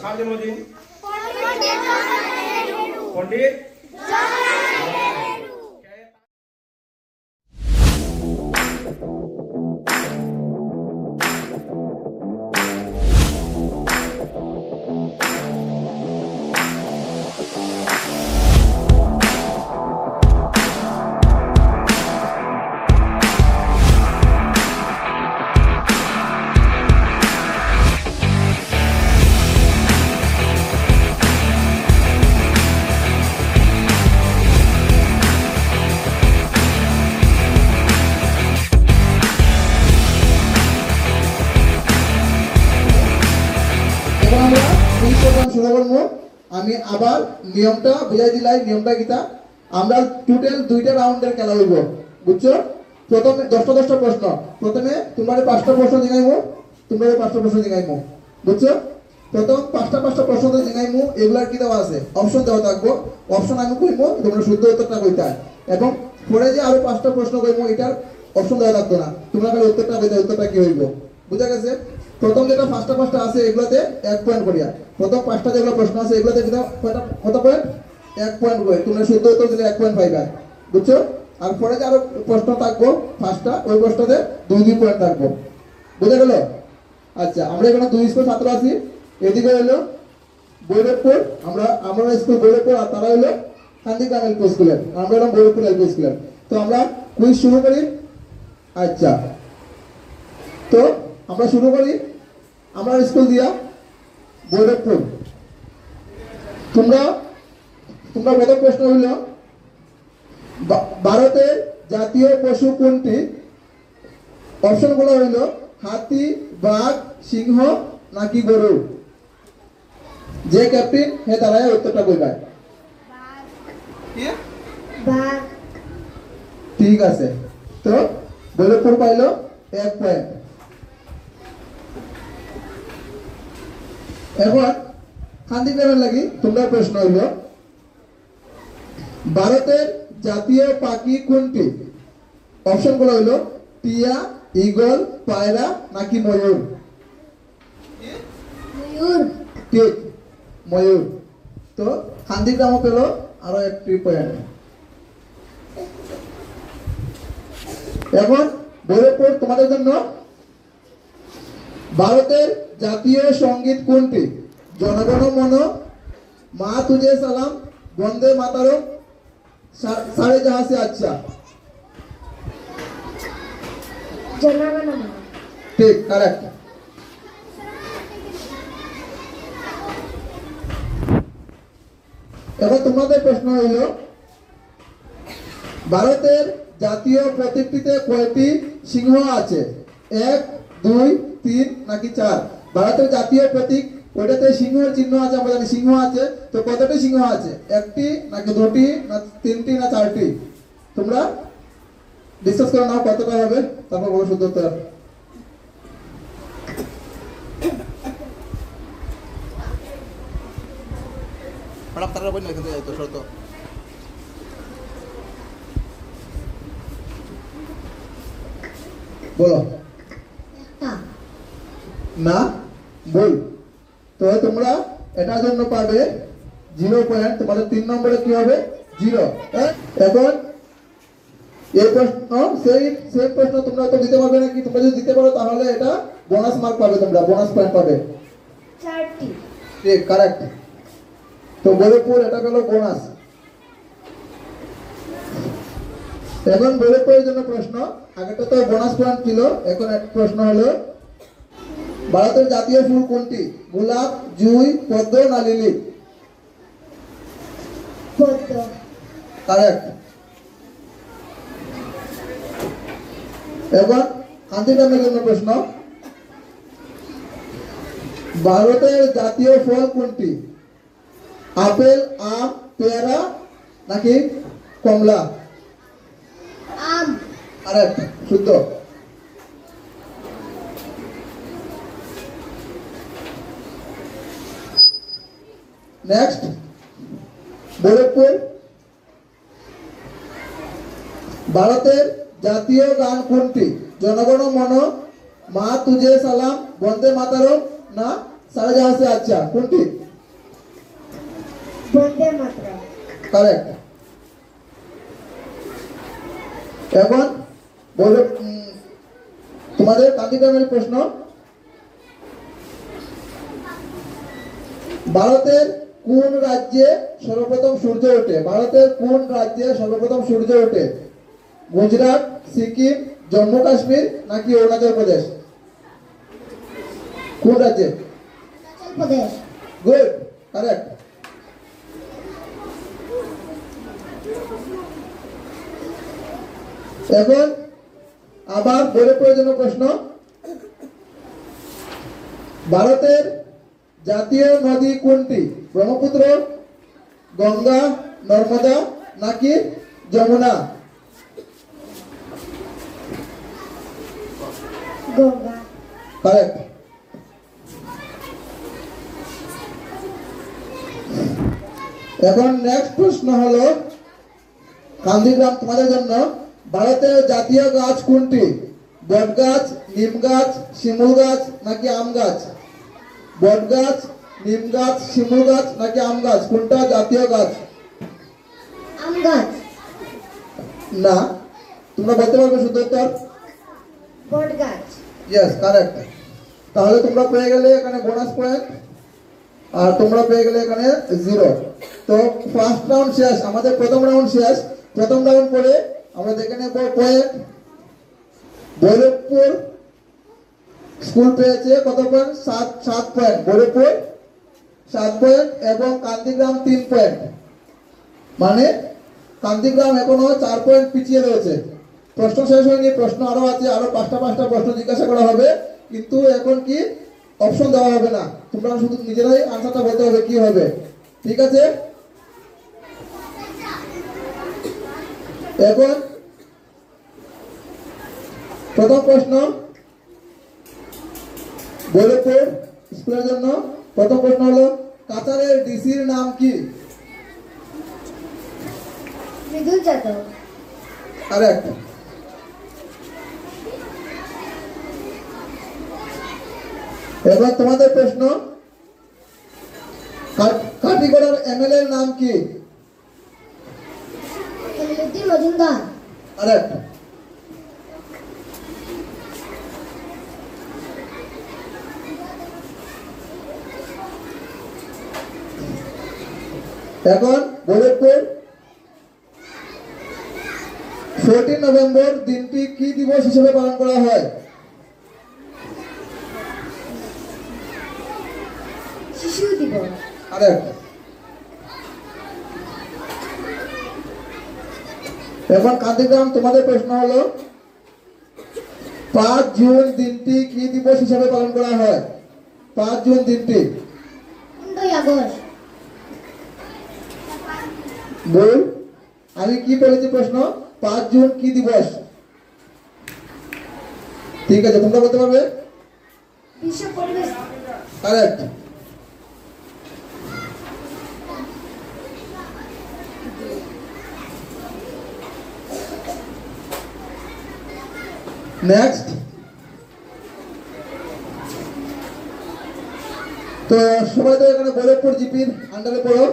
কার জন্মদিন? পণ্ডিত শুরু করবো। আমি আবার নিয়মটা বুঝাই দিলাই। নিয়মটা কিতা, আমরা টোটাল 2টা রাউন্ডের খেলা হইব, বুঝছো? প্রথমে 10টা প্রশ্ন। প্রথমে তোমরা 5টা প্রশ্ন জিগাইমু, তোমরা 5টা প্রশ্ন জিগাইমু, বুঝছো? প্রথম 5টা প্রশ্ন জিগাইমু। এগুলার কি দেওয়া আছে? অপশন দেওয়া থাকবো। অপশন আমি কইমু, তোমরা শুদ্ধ উত্তরটা কইতে হয়। এবং পরে যে আরো 5টা প্রশ্ন কইমু, এটার অপশন দেওয়া থাকতো না, তোমরা খালি উত্তরটা কইতে, উত্তরটা কি হইব, বুঝা গেছে? প্রথম যেটা 5টা আছে এগুলোতে 1 পয়েন্ট করিয়া। প্রথম 5টা যেগুলো প্রশ্ন আছে এগুলোতে কত পয়েন্ট? 1 পয়েন্ট করে। তোমরা শুদ্ধ উত্তর দিলে 1 পয়েন্ট পাইবা, বুঝছো? আর পরে যে আরো প্রশ্ন থাকবো 5টা, ওই প্রশ্নতে 2 পয়েন্ট থাকবো, বুঝা গেল? আচ্ছা, আমরা এখানে 2 স্কুল ছাত্র আছি। এদিকে হলো বৈরবপুর, আমরা স্কুল বৈরবপুর, আর তারা হলো কান্দিগ্রাম এলপি স্কুলের, আমরা হলাম বৈরবপুর এলপি স্কুলের। তো আমরা কুইজ শুরু করি। আচ্ছা, তো আমরা শুরু করি। আমরা স্কুল দিয়া বৈরবপুর। তোমরা প্রথম প্রশ্ন হইল, ভারতের জাতীয় পশু কোনটি? অপশনগুলো হইল হাতি, বাঘ, সিংহ নাকি গরু। যে ক্যাপ্টেন হে দাঁড়ায় উত্তরটা কইবাই। বাঘ। ঠিক আছে, তো বৈরবপুর পাইলো 1 পয়েন্ট। এখন কান্দিগ্রামের লাগি তোমরা প্রশ্ন হইল, ভারতের জাতীয় পাখি কোনটি? অপশনগুলো হইল টিয়া, ঈগল, পায়রা নাকি ময়ূর। ময়ূর। ঠিক, ময়ূর। তো কান্দিগ্রামও পেল আরো 1 পয়েন্ট। এখন বৈরবপুর তোমাদের জন্য, ভারতের জাতীয় সঙ্গীত কোনটি? জনগণ মন, মা তুজে সালাম, বন্দে মাতারম, সারে জাহাঁ সে আচ্ছা। জনগণ মন। ঠিক, কারেক্ট। এখন তোমাদের প্রশ্ন হইল, ভারতের জাতীয় প্রতীকটিতে কয়টি সিংহ আছে? 1, 2, 3 নাকি 4? ভারতের জাতীয় প্রতীক ওইটাতে সিংহের চিহ্ন আছে, আমরা জানি সিংহ আছে। তো কতটি সিংহ আছে? 1টি নাকি 2টি না 3টি না 4টি? তোমরা ডিসকাস করে নাও কতটা হবে, তারপর বলো শুদ্ধ উত্তর। বলো না, বল। তো তোমরা এটার জন্য পাবে 0 পয়েন্ট। তোমাদের 3 নম্বরে কি হবে? 0। এখন এই প্রশ্ন সেই প্রশ্ন তোমরা তো দিতে পারবে নাকি? তোমরা যদি দিতে পারো তাহলে এটা বোনাস মার্ক পাবে, তোমরা বোনাস পয়েন্ট পাবে। 4টি। ঠিক, কারেক্ট। তো বৈরবপুর এটা পেল বোনাস। এখন বৈরবপুরের জন্য প্রশ্ন, আগেটা তো বোনাস পয়েন্ট ছিল, এখন এক প্রশ্ন হলো, ভারতের জাতীয় ফুল কোনটি? গোলাপ, জুঁই, পদ্ম না লিলি? পদ্ম। কারেক্ট। এখন কান্দিগ্রামের জন্য প্রশ্ন, ভারতের জাতীয় ফল কোনটি? আপেল, আম, পেয়ারা নাকি কমলা? আম। কারেক্ট, শুদ্ধ। নেক্সট, বৈরবপুর। ভারতের জাতীয় গান কোনটি? জনগণ মন, মা তুজে সালাম, বন্দে মাতারম না সারা জাহাঁ সে আচ্ছা, কোনটি? বন্দে মাতরম। কারেক্ট। এখন বলো, তোমাদের কান্তিগ্রামের প্রশ্ন, ভারতের কোন রাজ্যে সর্বপ্রথম সূর্য ওঠে? ভারতের কোন রাজ্যে সর্বপ্রথম সূর্য ওঠে? গুজরাট, সিকিম, জম্মু কাশ্মীর নাকি অরুণাচল প্রদেশ? কোন রাজ্যে? অরুণাচল প্রদেশ। Good, correct. এখন আবার বলে প্রয়োজনীয় প্রশ্ন, ভারতের জাতীয় নদী কোনটি? ব্রহ্মপুত্র, গঙ্গা, নর্মদা নাকি যমুনা? গঙ্গা। কারেক্ট। এখন নেক্সট প্রশ্ন হলো, কান্দিগ্রাম তোমাদের জন্য, ভারতের জাতীয় গাছ কোনটি? বট গাছ, নিম গাছ, শিমুল গাছ নাকি আম গাছ? বট গাছ, নিম গাছ, শিমুল গাছ নাকি আম গাছ, কোনটা জাতীয় গাছ? আম গাছ। না, তোমরা বলতে পারবে শুদ্ধ উত্তর? বট গাছ। Yes, correct. তাহলে তোমরা পেয়ে গেলে এখানে বোনাস পয়েন্ট, আর তোমরা পেয়ে গেলে এখানে 0। তো ফার্স্ট রাউন্ড শেষ, আমাদের প্রথম রাউন্ড শেষ। প্রথম রাউন্ড পরে আমরা দেখে নেব পয়েন্ট। ভৈরবপুর স্কুল পেয়েছে কত পয়েন্ট? 7 পয়েন্ট। ভৈরবপুর 7 পয়েন্ট এবং কান্তিগ্রাম 3 পয়েন্ট। মানে কান্তিগ্রাম এখনো 4 পয়েন্ট পিছিয়ে রয়েছে। প্রশ্ন শেষ হয়নি, প্রশ্ন আরো আছে, আরো 5টা প্রশ্ন জিজ্ঞাসা করা হবে, কিন্তু এখন কি অপশন দেওয়া হবে না, তোমরা শুধু নিজেরাই আনসারটা বলতে হবে কি হবে, ঠিক আছে? এখন প্রথম প্রশ্ন ভৈরবপুর স্কুলের জন্য। প্রথম প্রশ্ন হলো, কাছাড়ের ডিসির নাম কি? মৃদুল যাদব। কারেক্ট। এবার তোমাদের প্রশ্ন, কাটিগড়ার এমএলএ এর নাম কি? কলিলুদ্দিন মজুমদার। কারেক্ট। এখন ভৈরবপুর 14 নভেম্বর দিনটি কি দিবস হিসেবে পালন করা হয়? শিশু দিবস। কারেক্ট। এখন কান্তিগ্রাম তোমাদের প্রশ্ন হলো, 5 জুন দিনটি কি দিবস হিসেবে পালন করা হয়? 5 জুন দিনটি? 15 আগস্ট। ভুল, আমি কি বলেছি প্রশ্ন? 5 জুন কি দিবস? ঠিক আছে, তোমরা বলতে পারবে? বিশ্ব পরিবেশ। কারেক্ট। নেক্সট, তো সবাই তো এখানে ভৈরবপুর জিপির আন্ডারে পড়ো,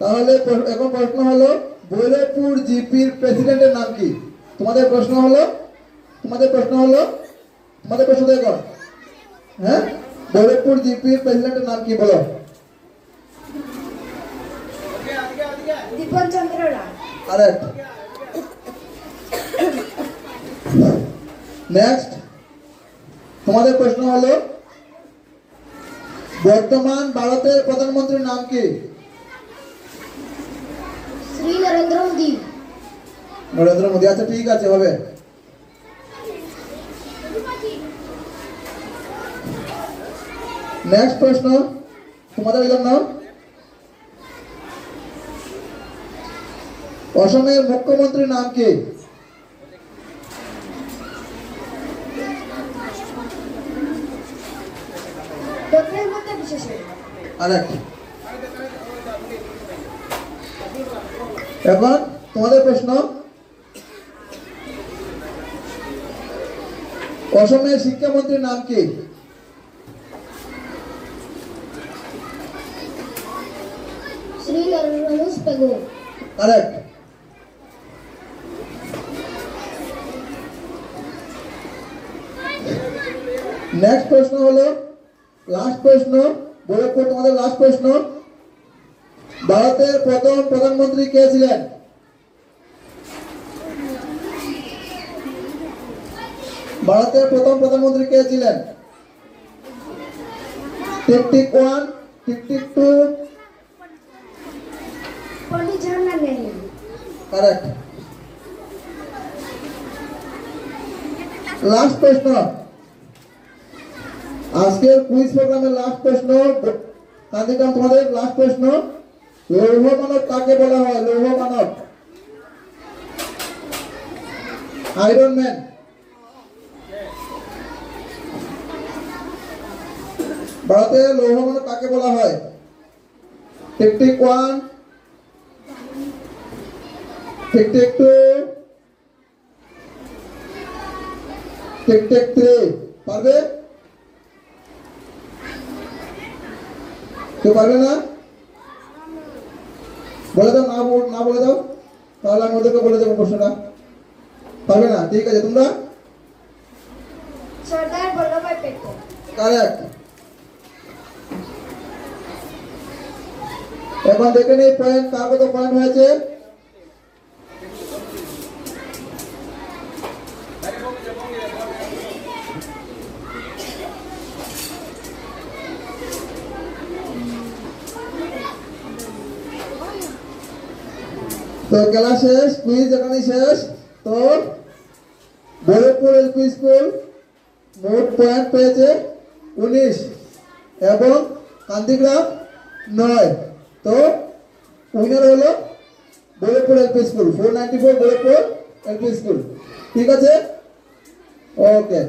তাহলে এখন প্রশ্ন হলো, ভৈরবপুর জিপির প্রেসিডেন্টের নাম কি? তোমাদের প্রশ্ন দেখো, হ্যাঁ, ভৈরবপুর জিপির প্রেসিডেন্টের নাম কি বলো? দীপন চন্দ্র রায়। কারেক্ট। নেক্সট, তোমাদের প্রশ্ন হলো, বর্তমান ভারতের প্রধানমন্ত্রীর নাম কি? শ্রী নরেন্দ্র মোদী। নরেন্দ্র মোদী। আচ্ছা, ঠিক আছে, হবে। নেক্সট প্রশ্ন তোমাদের জন্য, অসমের মুখ্যমন্ত্রীর নাম কি? ডক্টর হিমন্ত বিশ্ব শর্মা। কারেক্ট। এখন তোমাদের প্রশ্ন, অসমের শিক্ষামন্ত্রীর নাম কি? শ্রী নরেন্দ্র পেগু। কারেক্ট। নেক্সট প্রশ্ন হলো, লাস্ট প্রশ্ন, গোরখপুর তোমাদের লাস্ট প্রশ্ন। ভারতের প্রথম প্রধানমন্ত্রী কে ছিলেন? ভারতের প্রথম প্রধানমন্ত্রী কে ছিলেন? Tick tick 1, tick tick 2। পন্ডিত জওহরলাল নেহরু। কারেক্ট। লাস্ট প্রশ্ন, আজকের কুইজ প্রোগ্রামের লাস্ট প্রশ্ন, কান্দিকাম তোমাদের লাস্ট প্রশ্ন। লৌহ মানব কাকে বলা হয়? লৌহ মানব, আয়রন ম্যান। ভারতের লৌহ মানব কাকে বলা হয়? Tick tick 1, tick tick 2, tick tick 3। পারবে? কেউ পারবে না? বলে দাও, না বলে দাও, তাহলে আমি ওদেরকে বলে দেবো প্রশ্নটা। পারবে না? ঠিক আছে, তোমরা? সর্দার বল্লভভাই প্যাটেল। কারেক্ট। এখন দেখে নেই পয়েন্ট, কার কত পয়েন্ট হয়েছে। তো খেলা শেষ, কুইজ এখানেই শেষ। তো গোরখপুর এলপি স্কুল মোট পয়েন্ট পেয়েছে 19 এবং কান্দিগ্রাম 9। তো উইনার হলো Gorakhpur LP school, 494 Gorakhpur LP school. ঠিক আছে, ওকে।